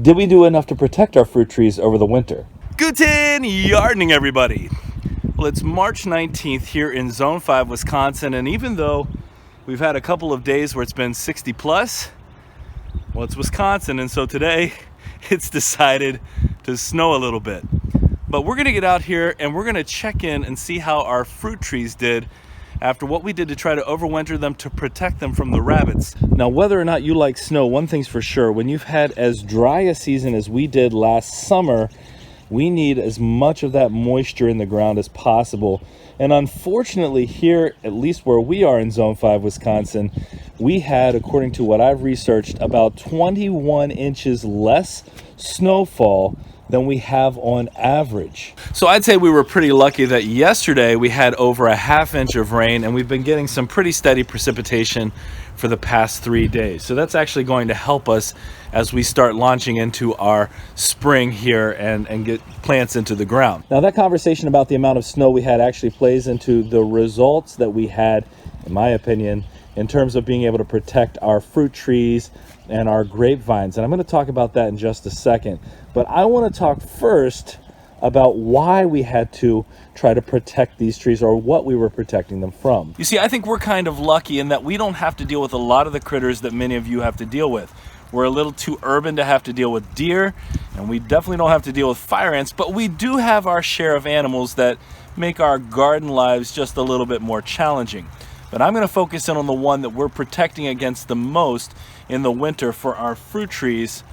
Did we do enough to protect our fruit trees over the winter? Guten Yardening, everybody. Well, it's March 19th here in Zone 5, Wisconsin, and even though we've had a couple of days where it's been 60 plus, well, it's Wisconsin, and so today it's decided to snow a little bit. But we're gonna get out here and we're gonna check in and see how our fruit trees did after what we did to try to overwinter them to protect them from the rabbits. Now, whether or not you like snow, one thing's for sure, when you've had as dry a season as we did last summer, we need as much of that moisture in the ground as possible. And unfortunately here, at least where we are in Zone 5, Wisconsin, we had, according to what I've researched, about 21 inches less snowfall than we have on average. So I'd say we were pretty lucky that yesterday we had over a ½ inch of rain, and we've been getting some pretty steady precipitation for the past 3 days. So that's actually going to help us as we start launching into our spring here and get plants into the ground. Now, that conversation about the amount of snow we had actually plays into the results that we had, in my opinion, in terms of being able to protect our fruit trees and our grapevines. And I'm going to talk about that in just a second. But I want to talk first about why we had to try to protect these trees, or what we were protecting them from. You see, I think we're kind of lucky in that we don't have to deal with a lot of the critters that many of you have to deal with. We're a little too urban to have to deal with deer, and we definitely don't have to deal with fire ants, but we do have our share of animals that make our garden lives just a little bit more challenging. But I'm going to focus in on the one that we're protecting against the most in the winter for our fruit trees.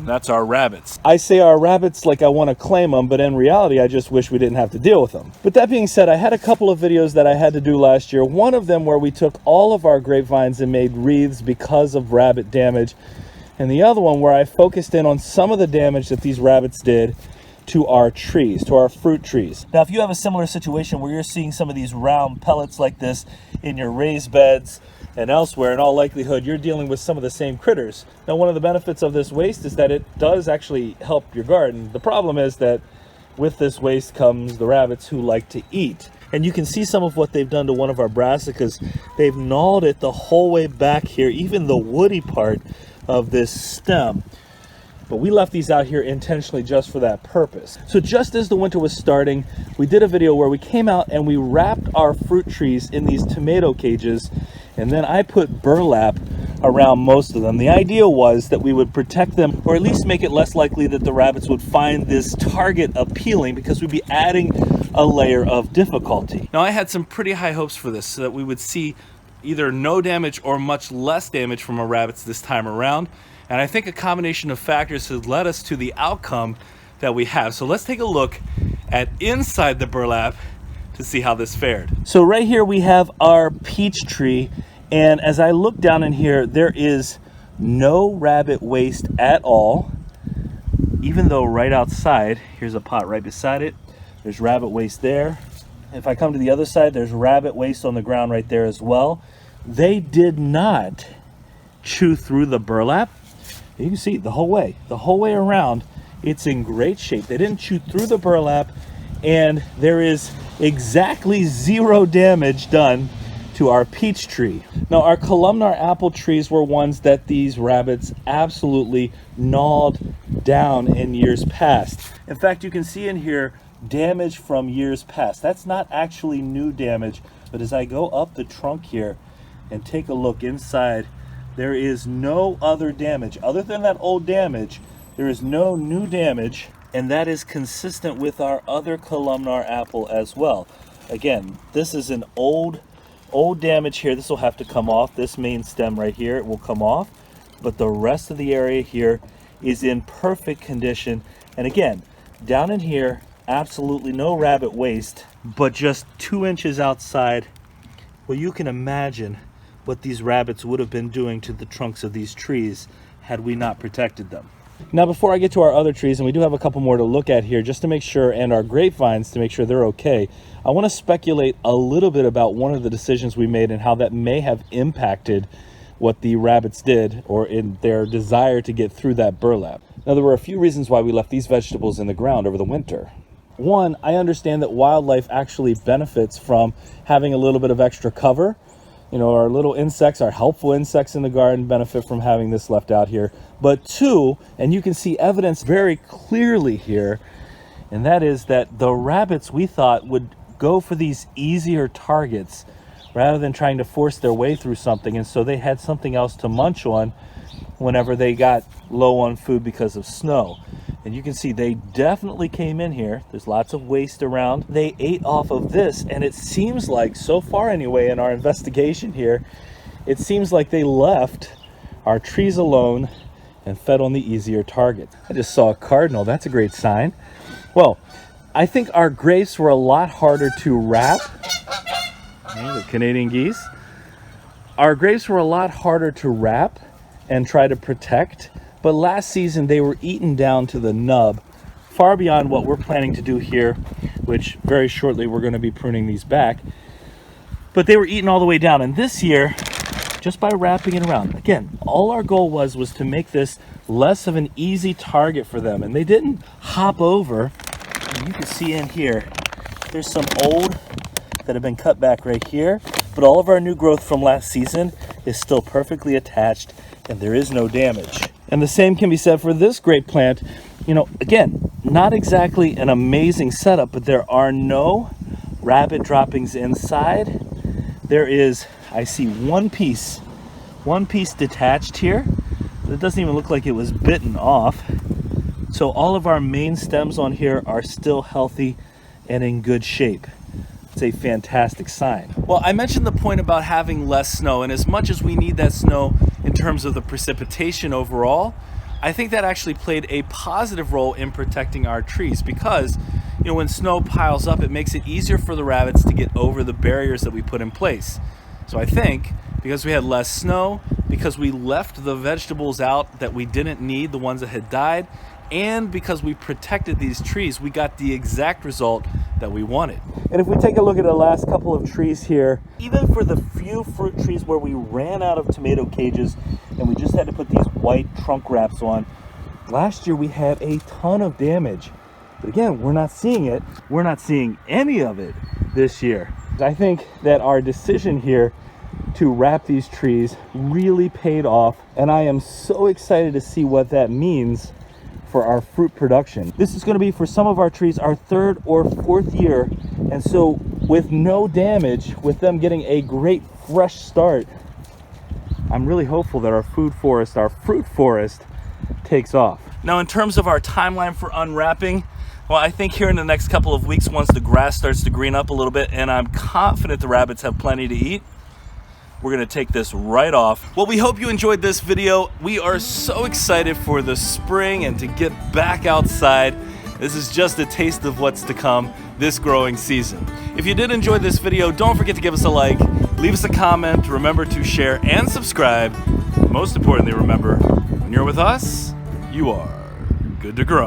That's our rabbits. I say our rabbits like I want to claim them, but in reality, I just wish we didn't have to deal with them. But that being said, I had a couple of videos that I had to do last year. One of them where we took all of our grapevines and made wreaths because of rabbit damage. And the other one where I focused in on some of the damage that these rabbits did to our trees, to our fruit trees. Now, if you have a similar situation where you're seeing some of these round pellets like this in your raised beds and elsewhere, in all likelihood, you're dealing with some of the same critters. Now, one of the benefits of this waste is that it does actually help your garden. The problem is that with this waste comes the rabbits who like to eat. And you can see some of what they've done to one of our brassicas. They've gnawed it the whole way back here, even the woody part of this stem. But we left these out here intentionally just for that purpose. So just as the winter was starting, we did a video where we came out and we wrapped our fruit trees in these tomato cages, and then I put burlap around most of them. The idea was that we would protect them, or at least make it less likely that the rabbits would find this target appealing, because we'd be adding a layer of difficulty. Now, I had some pretty high hopes for this, so that we would see either no damage or much less damage from our rabbits this time around. And I think a combination of factors has led us to the outcome that we have. So let's take a look at inside the burlap to see how this fared. So right here we have our peach tree, and as I look down in here, there is no rabbit waste at all, even though right outside, here's a pot right beside it, there's rabbit waste there. If I come to the other side, there's rabbit waste on the ground right there as well. They did not chew through the burlap. You can see the whole way around, it's in great shape. They didn't chew through the burlap, and there is exactly zero damage done to our peach tree. Now, our columnar apple trees were ones that these rabbits absolutely gnawed down in years past. In fact, you can see in here damage from years past. That's not actually new damage, but as I go up the trunk here and take a look inside, there is no other damage. Other than that old damage, there is no new damage, and that is consistent with our other columnar apple as well. Again, this is an old damage here. This will have to come off. This main stem right here, it will come off, but the rest of the area here is in perfect condition. And again, down in here, absolutely no rabbit waste, but just 2 inches outside. Well, you can imagine what these rabbits would have been doing to the trunks of these trees had we not protected them. Now, before I get to our other trees, and we do have a couple more to look at here just to make sure, and our grapevines to make sure they're okay, I want to speculate a little bit about one of the decisions we made and how that may have impacted what the rabbits did, or in their desire to get through that burlap. Now, there were a few reasons why we left these vegetables in the ground over the winter. One, I understand that wildlife actually benefits from having a little bit of extra cover. You know, our little insects, our helpful insects in the garden benefit from having this left out here. But two, and you can see evidence very clearly here, and that is that the rabbits, we thought, would go for these easier targets rather than trying to force their way through something. And so they had something else to munch on whenever they got low on food because of snow. And you can see they definitely came in here. There's lots of waste around. They ate off of this, and it seems like, so far anyway, in our investigation here, it seems like they left our trees alone and fed on the easier target. I just saw a cardinal. That's a great sign. Well, I think our grapes were a lot harder to wrap. The Canadian geese. Our grapes were a lot harder to wrap and try to protect, but last season they were eaten down to the nub, far beyond what we're planning to do here, which very shortly we're going to be pruning these back. But they were eaten all the way down, and this year, just by wrapping it around, again, all our goal was to make this less of an easy target for them, and they didn't hop over. And you can see in here, there's some old that have been cut back right here, but all of our new growth from last season is still perfectly attached, and there is no damage. And the same can be said for this grape plant. You know, again, not exactly an amazing setup, but there are no rabbit droppings inside. There is, I see one piece detached here. It doesn't even look like it was bitten off. So all of our main stems on here are still healthy and in good shape. It's a fantastic sign. Well, I mentioned the point about having less snow, and as much as we need that snow in terms of the precipitation overall, I think that actually played a positive role in protecting our trees, because, you know, when snow piles up, it makes it easier for the rabbits to get over the barriers that we put in place. So I think because we had less snow, because we left the vegetables out that we didn't need, the ones that had died, and because we protected these trees, we got the exact result that we wanted. And if we take a look at the last couple of trees here, even for the few fruit trees where we ran out of tomato cages and we just had to put these white trunk wraps on, last year we had a ton of damage. But again, we're not seeing it. We're not seeing any of it this year. I think that our decision here to wrap these trees really paid off, and I am so excited to see what that means for our fruit production. This is going to be, for some of our trees, our third or fourth year, and so with no damage, with them getting a great fresh start, I'm really hopeful that our fruit forest takes off. Now, in terms of our timeline for unwrapping, well, I think here in the next couple of weeks, once the grass starts to green up a little bit and I'm confident the rabbits have plenty to eat, we're gonna take this right off. Well, we hope you enjoyed this video. We are so excited for the spring and to get back outside. This is just a taste of what's to come this growing season. If you did enjoy this video, don't forget to give us a like, leave us a comment, remember to share and subscribe. Most importantly, remember, when you're with us, you are good to grow.